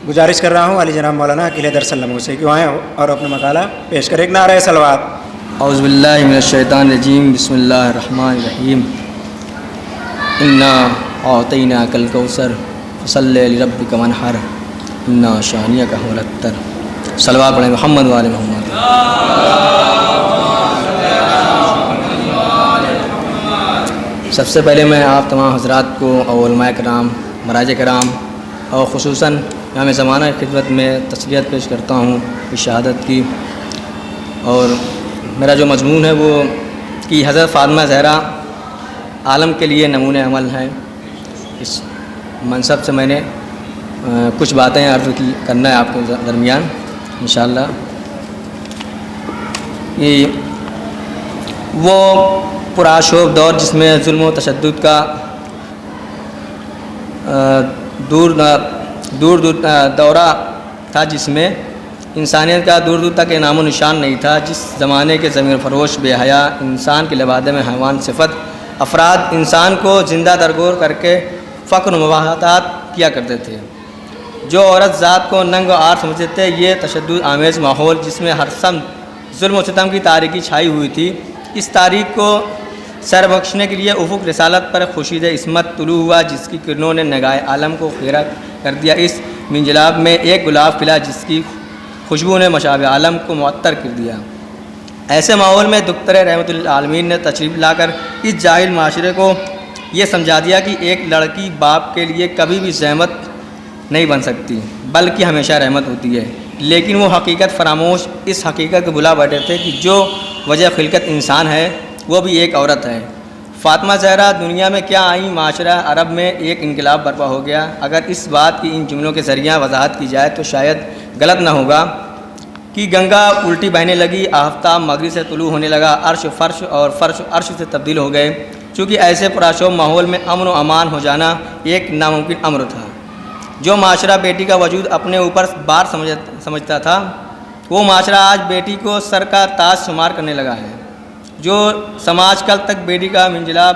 گزارش کر رہا ہوں علی جناب مولانا عقیل در سلم سے کہ آئیں اور اپنا مقالہ پیش کریں. ایک نعرہ صلوات. اعوذ باللہ من الشیطان الرجیم. بسم اللہ الرحمن الرحیم. انا اعطیناک الکوثر فصلی لربک وانحر انا شانیک هو الابتر. صلوات پڑھیں محمد وآل محمد. سب سے پہلے میں آپ تمام حضرات کو اور علماء کرام، مراجع کرام اور خصوصاً امام زمانہ کی خدمت میں تسلیت پیش کرتا ہوں اس شہادت کی. اور میرا جو مضمون ہے وہ کہ حضرت فاطمہ زہرا عالم کے لیے نمونۂ عمل ہیں. اس منصب سے میں نے کچھ باتیں عرض کرنا ہے آپ کے درمیان انشاءاللہ. یہ وہ پرآشوب دور جس میں ظلم و تشدد کا دور دورہ تھا، جس میں انسانیت کا دور دور تک نام و نشان نہیں تھا، جس زمانے کے ضمیر فروش بے حیا انسان کے لبادے میں حیوان صفت افراد انسان کو زندہ درگور کر کے فقر و مباحثات کیا کرتے تھے، جو عورت ذات کو ننگ و عار سمجھتے تھے. یہ تشدد آمیز ماحول جس میں ہر سمت ظلم و ستم کی تاریکی چھائی ہوئی تھی، اس تاریخ کو سر بخشنے کے لیے افق رسالت پر خورشید عصمت طلوع ہوا، جس کی کرنوں نے نگاہ عالم کو خیرہ کر دیا. اس منجلاب میں ایک گلاب کھلا جس کی خوشبو نے مشاب عالم کو معطر کر دیا. ایسے ماحول میں دختر رحمت للعالمین نے تشریف لا کر اس جاہل معاشرے کو یہ سمجھا دیا کہ ایک لڑکی باپ کے لیے کبھی بھی زحمت نہیں بن سکتی بلکہ ہمیشہ رحمت ہوتی ہے. لیکن وہ حقیقت فراموش اس حقیقت کو بھلا بیٹھے تھے کہ جو وجہ خلقت انسان ہے وہ بھی ایک عورت ہے. فاطمہ زہرا دنیا میں کیا آئیں، معاشرہ عرب میں ایک انقلاب برپا ہو گیا. اگر اس بات کی ان جملوں کے ذریعہ وضاحت کی جائے تو شاید غلط نہ ہوگا کہ گنگا الٹی بہنے لگی، آفتاب مغرب سے طلوع ہونے لگا، عرش فرش اور فرش عرش سے تبدیل ہو گئے. چونکہ ایسے پرآشوب ماحول میں امن و امان ہو جانا ایک ناممکن امر تھا. جو معاشرہ بیٹی کا وجود اپنے اوپر بار سمجھتا تھا، وہ معاشرہ آج بیٹی کو سر کا تاج شمار کرنے لگا ہے. جو سماج کل تک بیٹی کا منجلاب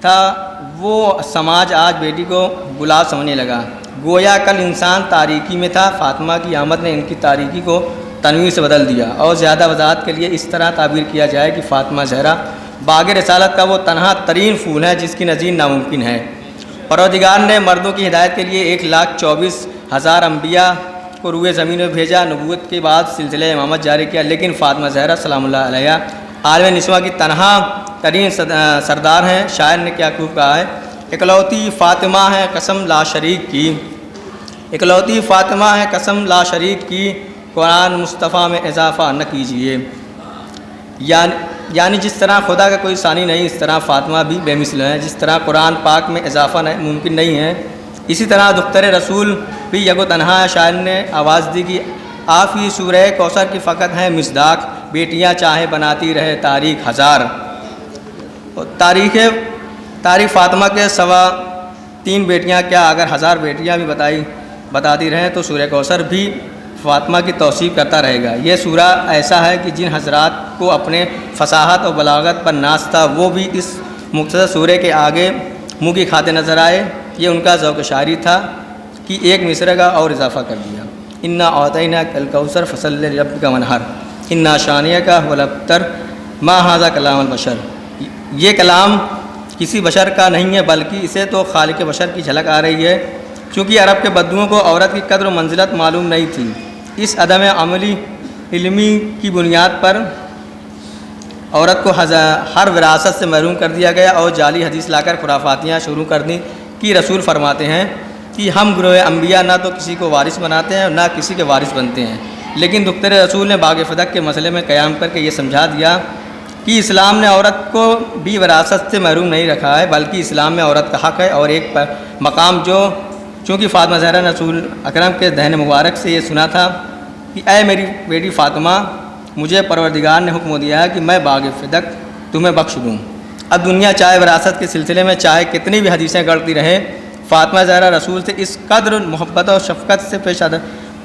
تھا، وہ سماج آج بیٹی کو گلاب سمجھنے لگا. گویا کل انسان تاریکی میں تھا، فاطمہ کی آمد نے ان کی تاریکی کو تنویر سے بدل دیا. اور زیادہ وضاحت کے لیے اس طرح تعبیر کیا جائے کہ فاطمہ زہرا باغ رسالت کا وہ تنہا ترین پھول ہے جس کی نظیر ناممکن ہے. پروردگار نے مردوں کی ہدایت کے لیے 1,24,000 انبیاء کو روئے زمین میں بھیجا. نبوت کے بعد سلسلہ امامت جاری کیا، لیکن فاطمہ زہرا سلام اللہ علیہ عالم نسواں کی تنہا ترین سردار ہیں. شاعر نے کیا خوب کہا ہے، اکلوتی فاطمہ ہے قسم لا شریک کی، اکلوتی فاطمہ ہے قسم لا شریک کی، قرآن مصطفیٰ میں اضافہ نہ کیجیے. یعنی جس طرح خدا کا کوئی ثانی نہیں، اس طرح فاطمہ بھی بے مثل ہے. جس طرح قرآن پاک میں اضافہ ممکن نہیں ہے، اسی طرح دختر رسول بھی یکو تنہا ہے. شاعر نے آواز دی کہ آپ ہی سورہ کوثر کی فقط ہیں مصداق، بیٹیاں چاہے بناتی رہے تاریخ ہزار. تاریخ فاطمہ کے سوا 3 بیٹیاں کیا اگر 1000 بیٹیاں بھی بتاتی رہیں تو سورہ کوثر بھی فاطمہ کی توصیف کرتا رہے گا. یہ سورہ ایسا ہے کہ جن حضرات کو اپنے فصاحت اور بلاغت پر ناز تھا وہ بھی اس مختصر سورہ کے آگے منہ کی کھاتے نظر آئے. یہ ان کا ذوق شاعری تھا کہ ایک مصرع کا اور اضافہ کر دیا، انا اعطیناک الکوثر فصلی لربک وانحر انا شانیک هو الابتر ما ھذا کلام البشر. یہ کلام کسی بشر کا نہیں ہے بلکہ اسے تو خالق بشر کی جھلک آ رہی ہے. چونکہ عرب کے بدوؤں کو عورت کی قدر و منزلت معلوم نہیں تھی، اس عدم عملی علمی کی بنیاد پر عورت کو ہر وراثت سے محروم کر دیا گیا اور جعلی حدیث لا کر خرافاتیاں شروع کر دیں کہ رسول فرماتے ہیں کہ ہم گروہ انبیاء نہ تو کسی کو وارث بناتے ہیں نہ کسی کے وارث بنتے ہیں. لیکن دختر رسول نے باغ فدق کے مسئلے میں قیام کر کے یہ سمجھا دیا کہ اسلام نے عورت کو بھی وراثت سے محروم نہیں رکھا ہے بلکہ اسلام میں عورت کا حق ہے اور ایک مقام جو چونکہ فاطمہ زہرا رسول اکرم کے دہن مبارک سے یہ سنا تھا کہ اے میری بیٹی فاطمہ، مجھے پروردگار نے حکم دیا ہے کہ میں باغ فدق تمہیں بخش دوں. اب دنیا چاہے وراثت کے سلسلے میں چاہے کتنی بھی حدیثیں گڑتی رہے، فاطمہ زہرا رسول سے اس قدر محبت اور شفقت سے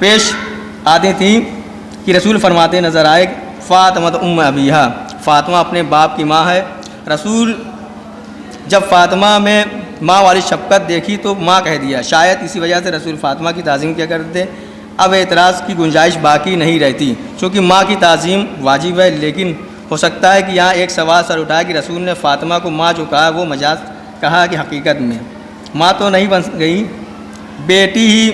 پیش آتی تھیں کہ رسول فرماتے نظر آئے، فاطمہ ام ابیہا، فاطمہ اپنے باپ کی ماں ہے. رسول جب فاطمہ میں ماں والی شفقت دیکھی تو ماں کہہ دیا، شاید اسی وجہ سے رسول فاطمہ کی تعظیم کیا کرتے تھے۔ اب اعتراض کی گنجائش باقی نہیں رہتی، چونکہ ماں کی تعظیم واجب ہے، لیکن ہو سکتا ہے کہ یہاں ایک سوال سر اٹھائے کہ رسول نے فاطمہ کو ماں جو کہا وہ مجاز کہا کہ حقیقت میں ماں تو نہیں بن گئی، بیٹی ہی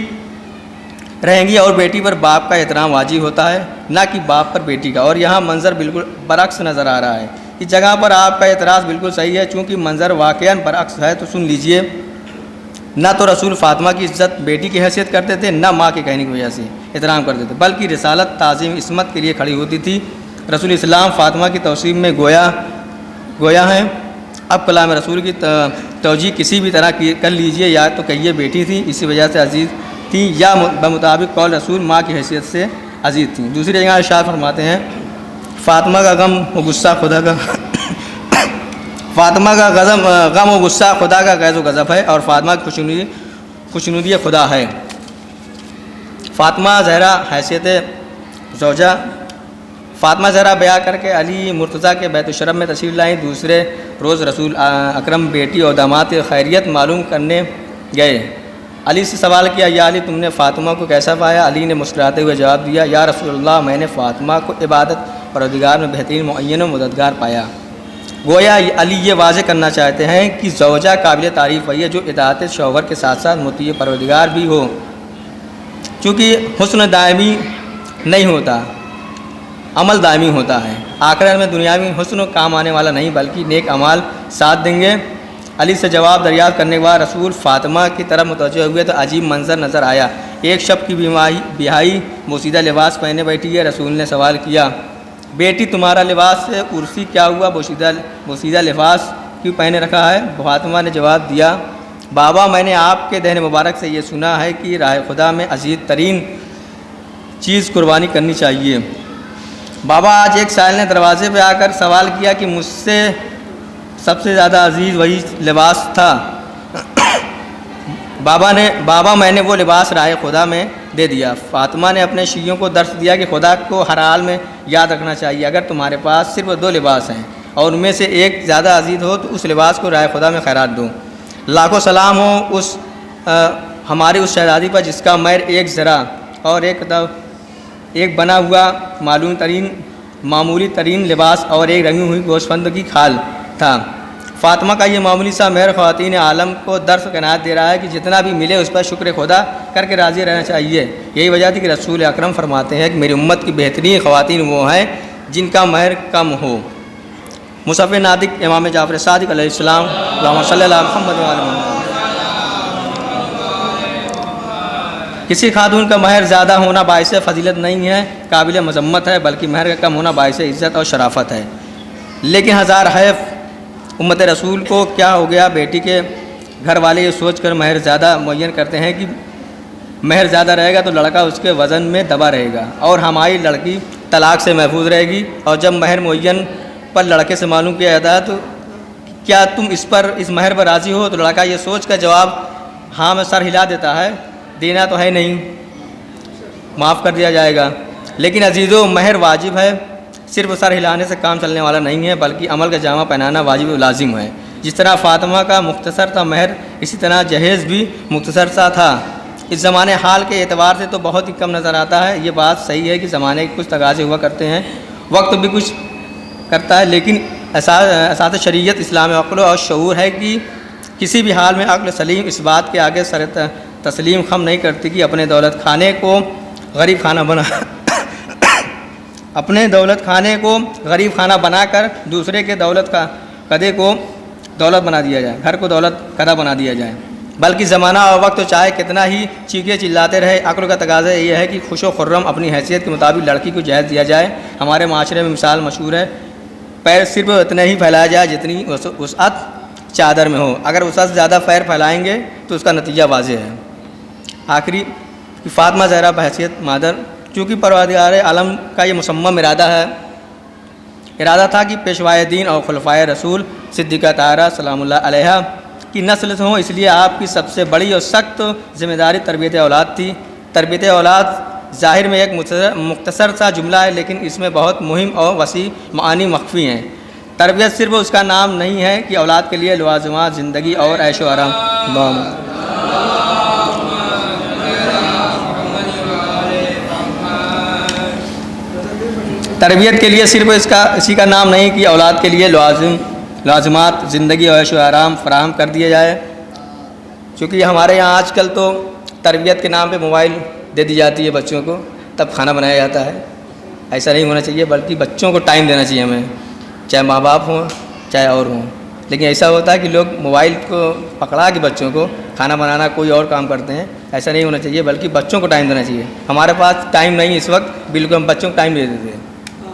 رہیں گی، اور بیٹی پر باپ کا احترام واجب ہوتا ہے، نہ کہ باپ پر بیٹی کا۔ اور یہاں منظر بالکل برعکس نظر آ رہا ہے۔ اس جگہ پر آپ کا اعتراض بالکل صحیح ہے، چونکہ منظر واقعاً برعکس ہے، تو سن لیجئے۔ نہ تو رسول فاطمہ کی عزت بیٹی کی حیثیت کرتے تھے، نہ ماں کے کہنے کی وجہ سے احترام کرتے تھے، بلکہ رسالت، تعظیم، عصمت کے لیے کھڑی ہوتی تھی۔ رسول اسلام فاطمہ کی توصیف میں گویا ہے۔ اب کلام رسول کی توجیہ کسی بھی طرح کر لیجئے، یا تو کہیے بیٹی تھی اسی وجہ سے عزیز تھی، یا بمطابق قول رسول ماں کی حیثیت سے عزیز تھیں۔ دوسری جگہ ارشاد فرماتے ہیں، فاطمہ کا غم و غصہ خدا کا فاطمہ کا غم و غصہ خدا کا غیظ و غضب ہے، اور فاطمہ کی خوشنودی خدا ہے۔ فاطمہ زہرا حیثیت زوجہ، فاطمہ زہرا بیاہ کر کے علی مرتضیٰ کے بیت الشرف میں تشریف لائیں۔ دوسرے روز رسول اکرم بیٹی اور داماد خیریت معلوم کرنے گئے۔ علی سے سوال کیا، یا علی تم نے فاطمہ کو کیسا پایا؟ علی نے مسکراتے ہوئے جواب دیا، یا رسول اللہ میں نے فاطمہ کو عبادت پروردگار میں بہترین معین و مددگار پایا۔ گویا علی یہ واضح کرنا چاہتے ہیں کہ زوجہ قابل تعریف وہی ہے جو اطاعت شوہر کے ساتھ ساتھ مطیع پروردگار بھی ہو، چونکہ حسن دائمی نہیں ہوتا، عمل دائمی ہوتا ہے۔ آخرت میں دنیاوی حسن کام آنے والا نہیں، بلکہ نیک اعمال ساتھ دیں گے۔ علی سے جواب دریافت کرنے کے بعد رسول فاطمہ کی طرف متوجہ ہوئے تو عجیب منظر نظر آیا۔ ایک شب کی بیائی بوسیدہ لباس پہنے بیٹھی ہے۔ رسول نے سوال کیا، بیٹی تمہارا لباس عرسی کیا ہوا؟ بوسیدہ لباس کیوں پہنے رکھا ہے؟ فاطمہ نے جواب دیا، بابا میں نے آپ کے دہن مبارک سے یہ سنا ہے کہ راہ خدا میں عزیز ترین چیز قربانی کرنی چاہیے۔ بابا آج ایک سائل نے دروازے پہ آ کر سوال کیا کہ مجھ سے سب سے زیادہ عزیز وہی لباس تھا۔ بابا میں نے وہ لباس راہ خدا میں دے دیا۔ فاطمہ نے اپنے شیعوں کو درس دیا کہ خدا کو ہر حال میں یاد رکھنا چاہیے۔ اگر تمہارے پاس صرف 2 لباس ہیں اور ان میں سے ایک زیادہ عزیز ہو تو اس لباس کو راہ خدا میں خیرات دو۔ لاکھوں سلام ہو ہماری اس شہزادی پر جس کا مہر ایک ذرا اور ایک بنا ہوا معمولی ترین لباس اور ایک رنگی ہوئی گوشفند کی کھال تھا۔ فاطمہ کا یہ معمولی سا مہر خواتین عالم کو درس عنایت دے رہا ہے کہ جتنا بھی ملے اس پر شکر خدا کر کے راضی رہنا چاہیے۔ یہی وجہ تھی کہ رسول اکرم فرماتے ہیں کہ میری امت کی بہترین خواتین وہ ہیں جن کا مہر کم ہو۔ مصحف ناطق امام جعفر صادق علیہ السلام، اللہم صلی اللہ علیہ محمد وعلی محمد۔ کسی خاتون کا مہر زیادہ ہونا باعث فضیلت نہیں ہے، قابل مذمت ہے، بلکہ مہر کا کم ہونا باعث عزت اور شرافت ہے۔ لیکن ہزار حیف امت رسول کو کیا ہو گیا، بیٹی کے گھر والے یہ سوچ کر مہر زیادہ معین کرتے ہیں کہ مہر زیادہ رہے گا تو لڑکا اس کے وزن میں دبا رہے گا اور ہماری لڑکی طلاق سے محفوظ رہے گی۔ اور جب مہر معین پر لڑکے سے معلوم کیا جاتا ہے تو کیا تم اس مہر پر راضی ہو، تو لڑکا یہ سوچ کر جواب ہاں میں سر ہلا دیتا ہے، دینا تو ہے نہیں، معاف کر دیا جائے گا۔ لیکن عزیزو، مہر واجب ہے، صرف سر ہلانے سے کام چلنے والا نہیں ہے، بلکہ عمل کا جامہ پہنانا واجب و لازم ہے۔ جس طرح فاطمہ کا مختصر تھا مہر، اسی طرح جہیز بھی مختصر سا تھا۔ اس زمانے حال کے اعتبار سے تو بہت ہی کم نظر آتا ہے۔ یہ بات صحیح ہے کہ زمانے کے کچھ تقاضے ہوا کرتے ہیں، وقت بھی کچھ کرتا ہے، لیکن اساس شریعت اسلام عقل اور شعور ہے کہ کسی بھی حال میں عقل سلیم اس بات کے آگے سر تسلیم خم نہیں کرتی کہ اپنے دولت خانے کو غریب خانہ بنا کر دوسرے کے دولت کا قدے کو دولت بنا دیا جائے، گھر کو دولت قدہ بنا دیا جائے۔ بلکہ زمانہ اور وقت چاہے کتنا ہی چیخے چلاتے رہے، عقل کا تقاضا یہ ہے کہ خوش و خرم اپنی حیثیت کے مطابق لڑکی کو جہیز دیا جائے۔ ہمارے معاشرے میں مثال مشہور ہے، پیر صرف اتنے ہی پھیلایا جائے جتنی وسعت چادر میں ہو۔ اگر وسعت سے زیادہ پیر پھیلائیں گے تو اس کا نتیجہ واضح ہے۔ آخری فاطمہ زہرا بحیثیت مادر، چونکہ پروردگار عالم کا یہ مصمم ارادہ تھا کہ پیشوائے دین اور خلفائے رسول صدیقہ طاہرہ سلام اللہ علیہ کی نسل سے ہوں، اس لیے آپ کی سب سے بڑی اور سخت ذمہ داری تربیت اولاد تھی۔ تربیت اولاد ظاہر میں ایک مختصر سا جملہ ہے، لیکن اس میں بہت مہم اور وسیع معانی مخفی ہیں۔ تربیت صرف اس کا نام نہیں ہے کہ اولاد کے لیے لوازمات زندگی اور عیش و آرام. تربیت کے لیے صرف اسی کا نام نہیں کہ اولاد کے لیے لازمات زندگی اور عیش و آرام فراہم کر دیا جائے. چونکہ ہمارے یہاں آج کل تو تربیت کے نام پہ موبائل دے دی جاتی ہے بچوں کو، تب کھانا بنایا جاتا ہے. ایسا نہیں ہونا چاہیے، بلکہ بچوں کو ٹائم دینا چاہیے ہمیں، چاہے ماں باپ ہوں چاہے اور ہوں. لیکن ایسا ہوتا ہے کہ لوگ موبائل کو پکڑا کے بچوں کو کھانا بنانا کوئی اور کام کرتے ہیں. ایسا نہیں ہونا چاہیے، بلکہ بچوں کو ٹائم دینا چاہیے. ہمارے پاس ٹائم نہیں اس وقت، بالکل ہم بچوں کو ٹائم دے دیتے ہیں،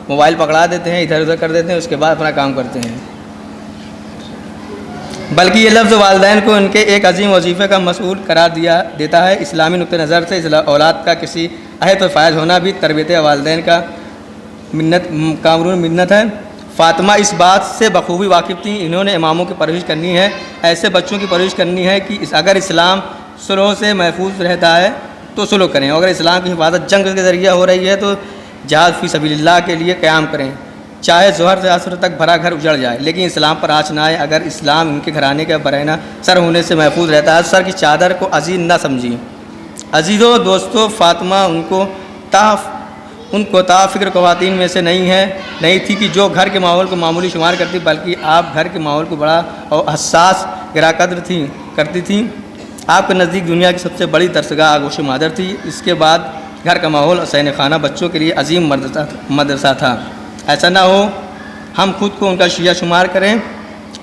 موبائل پکڑا دیتے ہیں، ادھر ادھر کر دیتے ہیں، اس کے بعد اپنا کام کرتے ہیں. بلکہ یہ لفظ والدین کو ان کے ایک عظیم وظیفے کا مسئول قرار دیتا ہے. اسلامی نقطہ نظر سے اولاد کا کسی عہد پر فائز ہونا بھی تربیت والدین کا منت ہے. فاطمہ اس بات سے بخوبی واقف تھیں. انہوں نے اماموں کی پرورش کرنی ہے، ایسے بچوں کی پرورش کرنی ہے کہ اگر اسلام سلوک سے محفوظ رہتا ہے تو سلوک کریں، اگر اسلام کی حفاظت جنگ کے ذریعے ہو رہی ہے تو جہاد فی سبیل اللہ کے لیے قیام کریں. چاہے ظہر سے عصر تک بھرا گھر اجڑ جائے لیکن اسلام پر آنچ نہ آئے. اگر اسلام ان کے گھرانے کا برہنہ سر ہونے سے محفوظ رہتا ہے، سر کی چادر کو عزیز نہ سمجھیں. عزیزوں دوستو، فاطمہ ان کو فکر خواتین میں سے نہیں تھی کہ جو گھر کے ماحول کو معمولی شمار کرتی، بلکہ آپ گھر کے ماحول کو بڑا اور حساس گرا قدر کرتی تھیں. آپ کے نزدیک دنیا کی سب سے بڑی درسگاہ آغوش مادر تھی. اس کے بعد گھر کا ماحول حسین خانہ بچوں کے لیے عظیم مدرسہ تھا. ایسا نہ ہو ہم خود کو ان کا شیعہ شمار کریں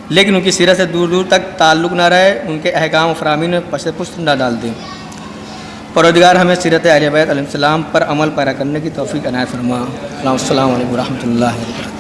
لیکن ان کی سیرت سے دور دور تک تعلق نہ رہے، ان کے احکام و فرامین میں پشت نہ ڈال دیں. پروردگار ہمیں سیرت اہل بیت علیہ السلام پر عمل پیرا کرنے کی توفیق عنایت فرما. السلام علیکم ورحمۃ اللہ وبرکاتہ.